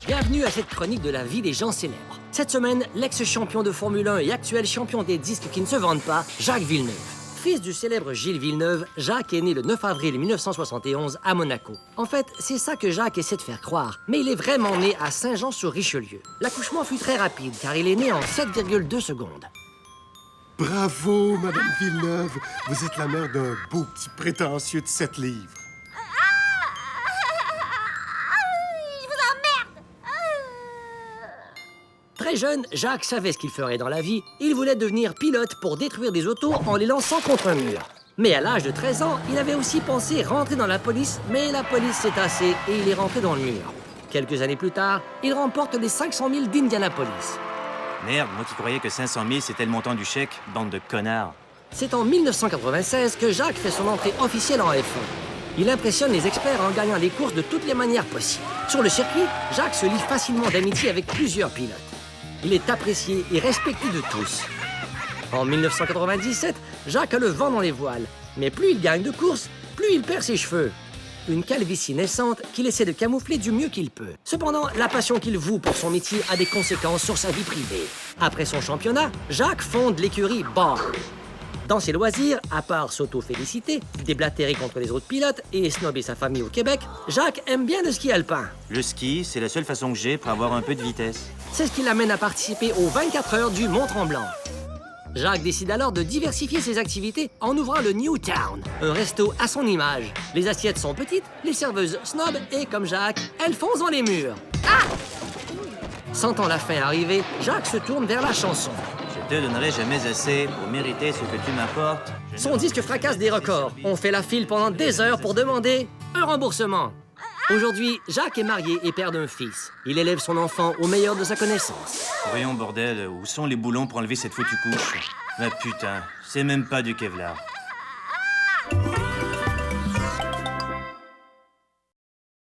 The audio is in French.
Bienvenue à cette chronique de la vie des gens célèbres. Cette semaine, l'ex-champion de Formule 1 et actuel champion des disques qui ne se vendent pas, Jacques Villeneuve. Fils du célèbre Gilles Villeneuve, Jacques est né le 9 avril 1971 à Monaco. En fait, c'est ça que Jacques essaie de faire croire, mais il est vraiment né à Saint-Jean-sur-Richelieu. L'accouchement fut très rapide, car il est né en 7,2 secondes. Bravo, Madame Villeneuve. Vous êtes la mère d'un beau petit prétentieux de 7 livres. Très jeune, Jacques savait ce qu'il ferait dans la vie. Il voulait devenir pilote pour détruire des autos en les lançant contre un mur. Mais à l'âge de 13 ans, il avait aussi pensé rentrer dans la police, mais la police s'est tassée et il est rentré dans le mur. Quelques années plus tard, il remporte les 500 000 d'Indianapolis. Merde, moi qui croyais que 500 000 c'était le montant du chèque, bande de connards. C'est en 1996 que Jacques fait son entrée officielle en F1. Il impressionne les experts en gagnant les courses de toutes les manières possibles. Sur le circuit, Jacques se lie facilement d'amitié avec plusieurs pilotes. Il est apprécié et respecté de tous. En 1997, Jacques a le vent dans les voiles. Mais plus il gagne de courses, plus il perd ses cheveux. Une calvitie naissante qu'il essaie de camoufler du mieux qu'il peut. Cependant, la passion qu'il voue pour son métier a des conséquences sur sa vie privée. Après son championnat, Jacques fonde l'écurie Bar. Dans ses loisirs, à part s'auto-féliciter, déblatérer contre les autres pilotes et snobber sa famille au Québec, Jacques aime bien le ski alpin. Le ski, c'est la seule façon que j'ai pour avoir un peu de vitesse. C'est ce qui l'amène à participer aux 24 heures du Mont-Tremblant. Jacques décide alors de diversifier ses activités en ouvrant le Newtown, un resto à son image. Les assiettes sont petites, les serveuses snob et, comme Jacques, elles foncent dans les murs. Ah! Sentant la fin arriver, Jacques se tourne vers la chanson. Je te donnerai jamais assez pour mériter ce que tu m'apportes. Son disque fracasse des records. On fait la file pendant des heures pour demander un remboursement. Aujourd'hui, Jacques est marié et père d'un fils. Il élève son enfant au meilleur de sa connaissance. Voyons, bordel, où sont les boulons pour enlever cette foutue couche? Ah putain, c'est même pas du Kevlar.